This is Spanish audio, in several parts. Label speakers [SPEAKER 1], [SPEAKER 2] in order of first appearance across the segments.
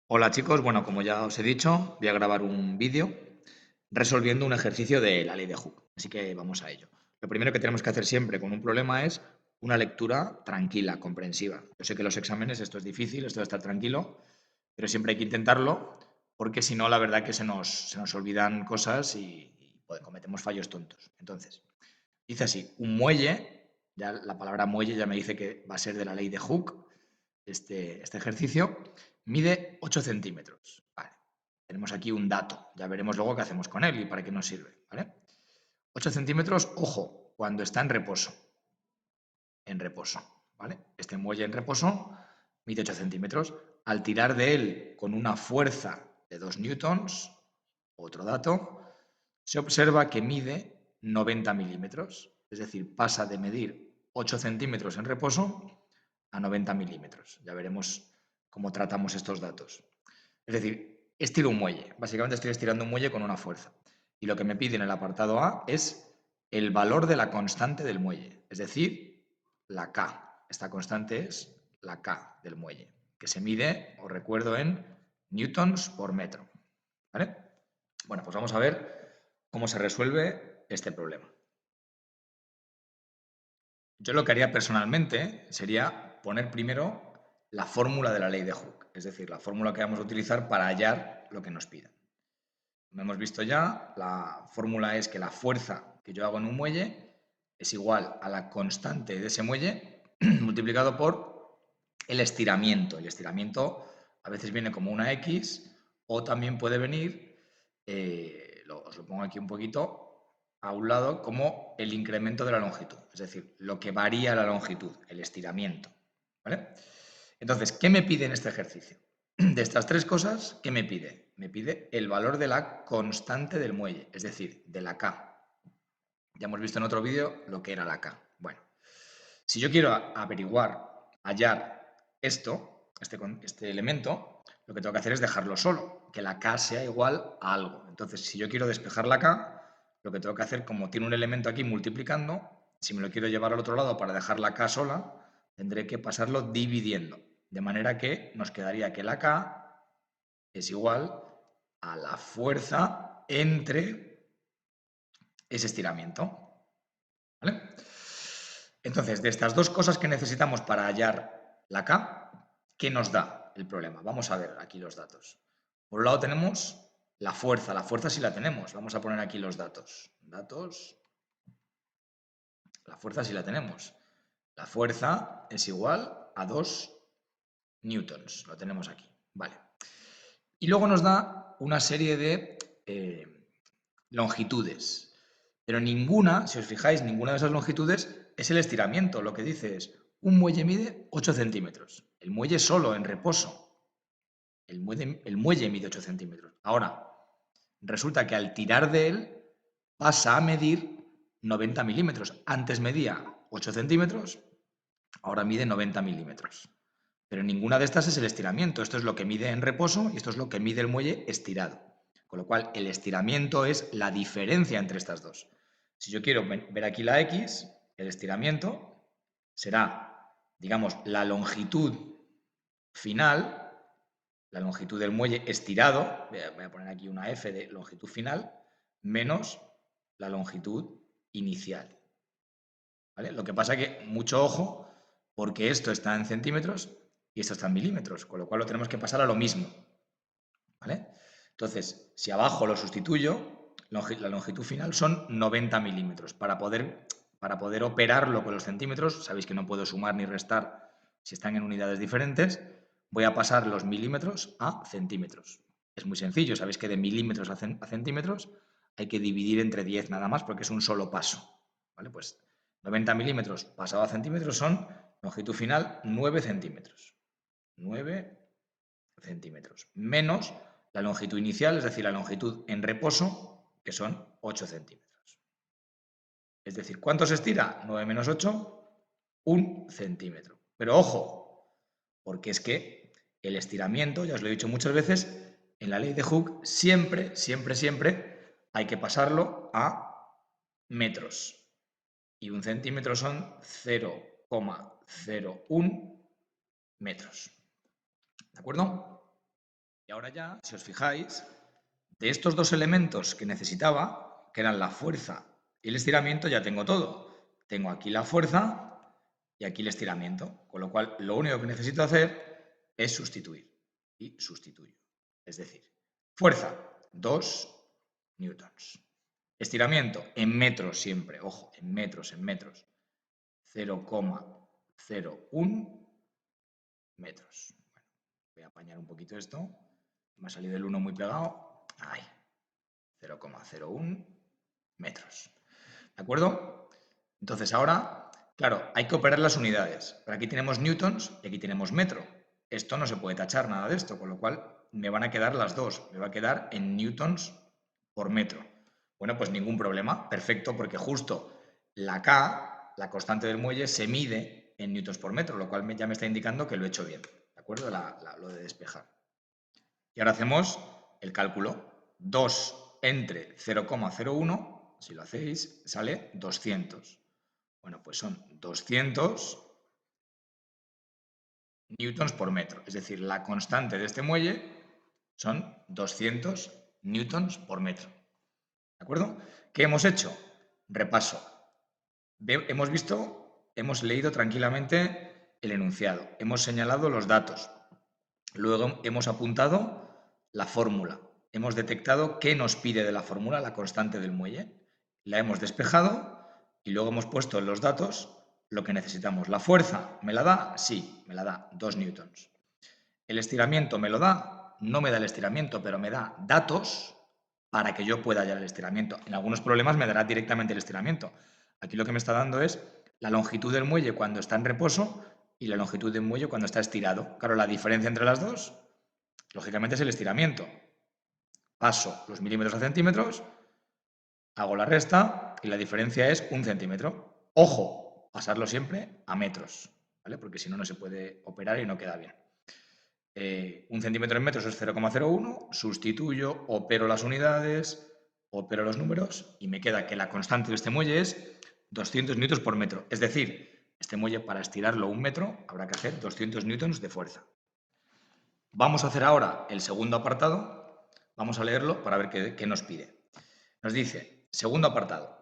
[SPEAKER 1] Hola chicos, bueno, como ya os he dicho, voy a grabar un vídeo resolviendo un ejercicio de la ley de Hooke. Así que vamos a ello. Lo primero que tenemos que hacer siempre con un problema es una lectura tranquila, comprensiva. Yo sé que los exámenes esto es difícil, esto de estar tranquilo, pero siempre hay que intentarlo porque si no, la verdad que se nos olvidan cosas y pues, cometemos fallos tontos. Entonces, dice así, un muelle, ya la palabra muelle ya me dice que va a ser de la ley de Hooke, este ejercicio, mide 8 centímetros. Vale. Tenemos aquí un dato, ya veremos luego qué hacemos con él y para qué nos sirve. ¿Vale? 8 centímetros, ojo, cuando está en reposo. En reposo. ¿Vale? Este muelle en reposo mide 8 centímetros. Al tirar de él con una fuerza de 2 newtons, otro dato, se observa que mide 90 milímetros. Es decir, pasa de medir 8 centímetros en reposo a 90 milímetros. Ya veremos cómo tratamos estos datos. Es decir, estiro un muelle. Básicamente estoy estirando un muelle con una fuerza. Y lo que me pide en el apartado A es el valor de la constante del muelle, es decir, la K. Esta constante es la K del muelle, que se mide, os recuerdo, en newtons por metro. ¿Vale? Bueno, pues vamos a ver cómo se resuelve este problema. Yo lo que haría personalmente sería poner primero la fórmula de la ley de Hooke, es decir, la fórmula que vamos a utilizar para hallar lo que nos pidan. Como hemos visto ya, la fórmula es que la fuerza que yo hago en un muelle es igual a la constante de ese muelle multiplicado por el estiramiento. El estiramiento a veces viene como una X o también puede venir, os lo pongo aquí un poquito, a un lado como el incremento de la longitud, es decir, lo que varía la longitud, el estiramiento. ¿Vale? Entonces, ¿qué me pide en este ejercicio? De estas tres cosas, ¿qué me pide? Me pide el valor de la constante del muelle, es decir, de la K. Ya hemos visto en otro vídeo lo que era la K. Bueno, si yo quiero averiguar, hallar este elemento, lo que tengo que hacer es dejarlo solo, que la K sea igual a algo. Entonces, si yo quiero despejar la K, lo que tengo que hacer, como tiene un elemento aquí multiplicando, si me lo quiero llevar al otro lado para dejar la K sola, tendré que pasarlo dividiendo. De manera que nos quedaría que la K es igual a la fuerza entre ese estiramiento. ¿Vale? Entonces, de estas dos cosas que necesitamos para hallar la K, ¿qué nos da el problema? Vamos a ver aquí los datos. Por un lado tenemos la fuerza sí la tenemos. Vamos a poner aquí los datos. La fuerza sí la tenemos. La fuerza es igual a 2 newtons. Lo tenemos aquí. Vale. Y luego nos da una serie de longitudes. Pero ninguna, si os fijáis, ninguna de esas longitudes es el estiramiento. Lo que dice es, un muelle mide 8 centímetros. El muelle solo, en reposo. El muelle mide 8 centímetros. Ahora, resulta que al tirar de él pasa a medir 90 milímetros. Antes medía 8 centímetros, ahora mide 90 milímetros. Pero ninguna de estas es el estiramiento. Esto es lo que mide en reposo y esto es lo que mide el muelle estirado. Con lo cual, el estiramiento es la diferencia entre estas dos. Si yo quiero ver aquí la X, el estiramiento será, digamos, la longitud final, la longitud del muelle estirado, voy a poner aquí una F de longitud final, menos la longitud inicial. ¿Vale? Lo que pasa es que mucho ojo, porque esto está en centímetros y esto está en milímetros, con lo cual lo tenemos que pasar a lo mismo. ¿Vale? Entonces, si abajo lo sustituyo, la longitud final son 90 milímetros. Para poder operarlo con los centímetros, sabéis que no puedo sumar ni restar si están en unidades diferentes, voy a pasar los milímetros a centímetros. Es muy sencillo, sabéis que de milímetros a centímetros hay que dividir entre 10 nada más porque es un solo paso. ¿Vale? Pues 90 milímetros pasado a centímetros son longitud final 9 centímetros. 9 centímetros. Menos la longitud inicial, es decir, la longitud en reposo, que son 8 centímetros. Es decir, ¿cuánto se estira? 9 menos 8, 1 centímetro. Pero ojo, porque es que el estiramiento, ya os lo he dicho muchas veces, en la ley de Hooke siempre, siempre, siempre hay que pasarlo a metros. Y 1 centímetro son 0,01 metros. ¿De acuerdo? Y ahora ya, si os fijáis, de estos dos elementos que necesitaba, que eran la fuerza y el estiramiento, ya tengo todo. Tengo aquí la fuerza y aquí el estiramiento, con lo cual lo único que necesito hacer es sustituir. Y sustituyo. Es decir, fuerza, 2 newtons. Estiramiento, en metros siempre, ojo, en metros, 0,01 metros. Bueno, voy a apañar un poquito esto. Me ha salido el 1 muy pegado. Ahí, 0,01 metros. ¿De acuerdo? Entonces ahora, claro, hay que operar las unidades. Pero aquí tenemos newtons y aquí tenemos metro. Esto no se puede tachar nada de esto, con lo cual me van a quedar las dos. Me va a quedar en newtons por metro. Bueno, pues ningún problema. Perfecto, porque justo la K, la constante del muelle, se mide en newtons por metro, lo cual ya me está indicando que lo he hecho bien. ¿De acuerdo? Lo de despejar. Y ahora hacemos el cálculo. 2 entre 0,01, si lo hacéis, sale 200. Bueno, pues son 200 newtons por metro. Es decir, la constante de este muelle son 200 newtons por metro. ¿De acuerdo? ¿Qué hemos hecho? Repaso. Hemos leído tranquilamente el enunciado. Hemos señalado los datos. Luego hemos apuntado la fórmula. Hemos detectado qué nos pide de la fórmula, la constante del muelle. La hemos despejado y luego hemos puesto en los datos lo que necesitamos. ¿La fuerza me la da? Sí, me la da, 2 newtons. ¿El estiramiento me lo da? No me da el estiramiento, pero me da datos para que yo pueda hallar el estiramiento. En algunos problemas me dará directamente el estiramiento. Aquí lo que me está dando es la longitud del muelle cuando está en reposo y la longitud del muelle cuando está estirado. Claro, la diferencia entre las dos, lógicamente, es el estiramiento. Paso los milímetros a centímetros, hago la resta y la diferencia es 1 centímetro. Ojo, pasarlo siempre a metros, ¿vale? Porque si no, no se puede operar y no queda bien. 1 centímetro en metros es 0,01, sustituyo, opero las unidades, opero los números y me queda que la constante de este muelle es 200 newtons por metro. Es decir, este muelle para estirarlo 1 metro habrá que hacer 200 newtons de fuerza. Vamos a hacer ahora el segundo apartado. Vamos a leerlo para ver qué nos pide. Nos dice, segundo apartado,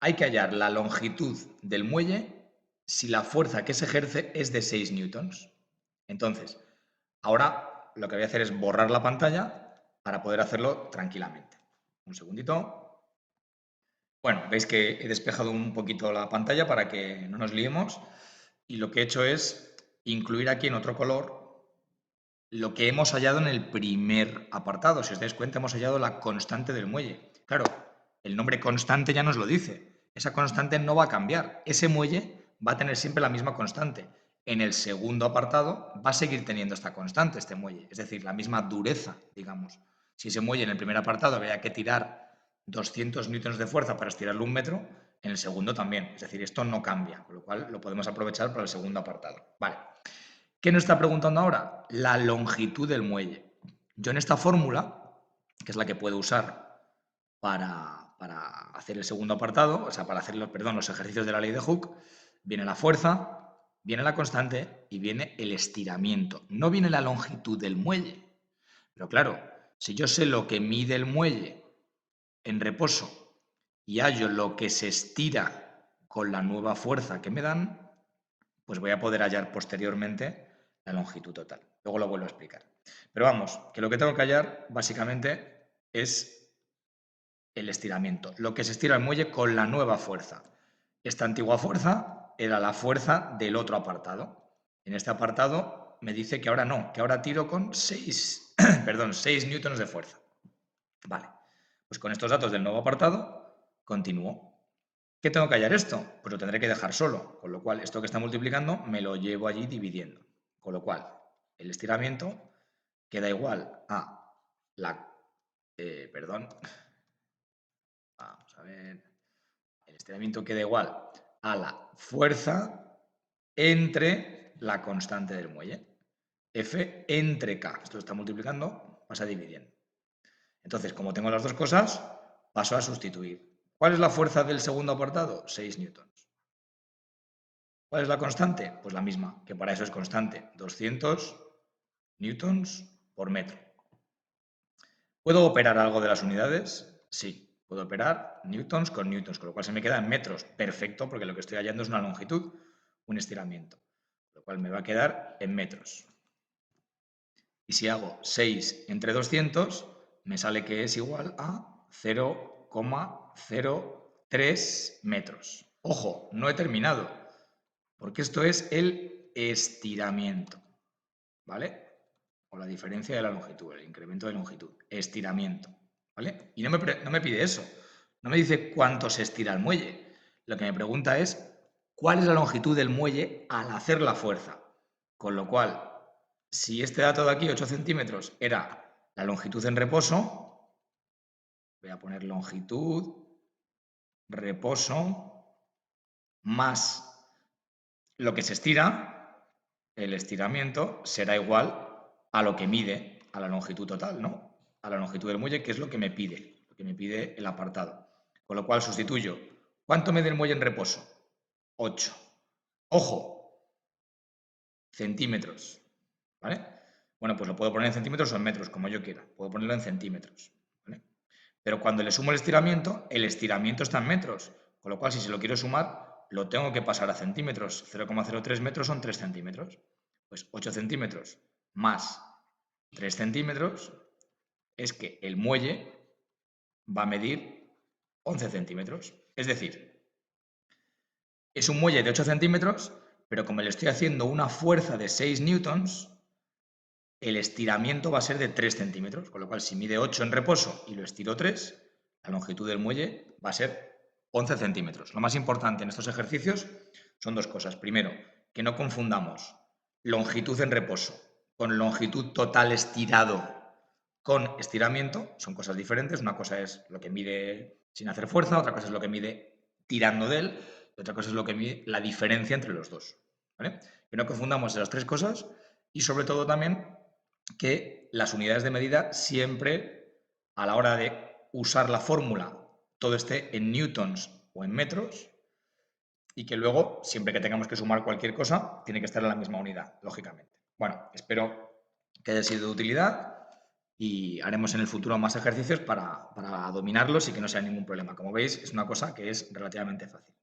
[SPEAKER 1] hay que hallar la longitud del muelle si la fuerza que se ejerce es de 6 newtons. Entonces, ahora lo que voy a hacer es borrar la pantalla para poder hacerlo tranquilamente. Un segundito. Bueno, veis que he despejado un poquito la pantalla para que no nos liemos y lo que he hecho es incluir aquí en otro color lo que hemos hallado en el primer apartado. Si os dais cuenta, hemos hallado la constante del muelle. Claro, el nombre constante ya nos lo dice. Esa constante no va a cambiar. Ese muelle va a tener siempre la misma constante. En el segundo apartado va a seguir teniendo esta constante, este muelle. Es decir, la misma dureza, digamos. Si ese muelle en el primer apartado había que tirar 200 newtons de fuerza para estirarlo 1 metro, en el segundo también. Es decir, esto no cambia, con lo cual lo podemos aprovechar para el segundo apartado. Vale. ¿Qué nos está preguntando ahora? La longitud del muelle. Yo en esta fórmula, que es la que puedo usar para hacer el segundo apartado, o sea, para hacer los ejercicios de la ley de Hooke, viene la fuerza, viene la constante y viene el estiramiento. No viene la longitud del muelle. Pero claro, si yo sé lo que mide el muelle en reposo y hallo lo que se estira con la nueva fuerza que me dan, pues voy a poder hallar posteriormente la longitud total. Luego lo vuelvo a explicar. Pero vamos, que lo que tengo que hallar básicamente es el estiramiento, lo que se estira el muelle con la nueva fuerza. Esta antigua fuerza era la fuerza del otro apartado. En este apartado me dice que ahora no, que ahora tiro con 6 newtons de fuerza. Vale, pues con estos datos del nuevo apartado continúo. ¿Qué tengo que hallar esto? Pues lo tendré que dejar solo, con lo cual esto que está multiplicando me lo llevo allí dividiendo. Con lo cual, el estiramiento queda igual a vamos a ver. El estiramiento queda igual a la fuerza entre la constante del muelle. F entre K. Esto está multiplicando, pasa dividiendo. Entonces, como tengo las dos cosas, paso a sustituir. ¿Cuál es la fuerza del segundo apartado? 6 newtons. ¿Cuál es la constante? Pues la misma, que para eso es constante. 200 newtons por metro. ¿Puedo operar algo de las unidades? Sí, puedo operar newtons con newtons, con lo cual se me queda en metros. Perfecto, porque lo que estoy hallando es una longitud, un estiramiento, lo cual me va a quedar en metros. Y si hago 6 entre 200, me sale que es igual a 0,03 metros. Ojo, no he terminado, porque esto es el estiramiento, ¿vale? O la diferencia de la longitud, el incremento de longitud, estiramiento, ¿vale? Y no me pide eso, no me dice cuánto se estira el muelle. Lo que me pregunta es cuál es la longitud del muelle al hacer la fuerza. Con lo cual, si este dato de aquí, 8 centímetros, era la longitud en reposo, voy a poner longitud, reposo, más lo que se estira, el estiramiento será igual a lo que mide, a la longitud total, ¿no? A la longitud del muelle, que es lo que me pide el apartado. Con lo cual sustituyo. ¿Cuánto mide el muelle en reposo? 8. Ojo, centímetros, ¿vale? Bueno, pues lo puedo poner en centímetros o en metros, como yo quiera. Puedo ponerlo en centímetros, ¿vale? Pero cuando le sumo el estiramiento está en metros. Con lo cual, si se lo quiero sumar, lo tengo que pasar a centímetros. 0,03 metros son 3 centímetros. Pues 8 centímetros más 3 centímetros es que el muelle va a medir 11 centímetros. Es decir, es un muelle de 8 centímetros, pero como le estoy haciendo una fuerza de 6 newtons, el estiramiento va a ser de 3 centímetros, con lo cual si mide 8 en reposo y lo estiro 3, la longitud del muelle va a ser 11 centímetros. Lo más importante en estos ejercicios son dos cosas. Primero, que no confundamos longitud en reposo con longitud total estirado con estiramiento. Son cosas diferentes. Una cosa es lo que mide sin hacer fuerza, otra cosa es lo que mide tirando de él, y otra cosa es lo que mide la diferencia entre los dos, ¿vale? Que no confundamos esas tres cosas y sobre todo también que las unidades de medida siempre, a la hora de usar la fórmula, todo esté en newtons o en metros y que luego, siempre que tengamos que sumar cualquier cosa, tiene que estar en la misma unidad, lógicamente. Bueno, espero que haya sido de utilidad y haremos en el futuro más ejercicios para dominarlos y que no sea ningún problema. Como veis, es una cosa que es relativamente fácil.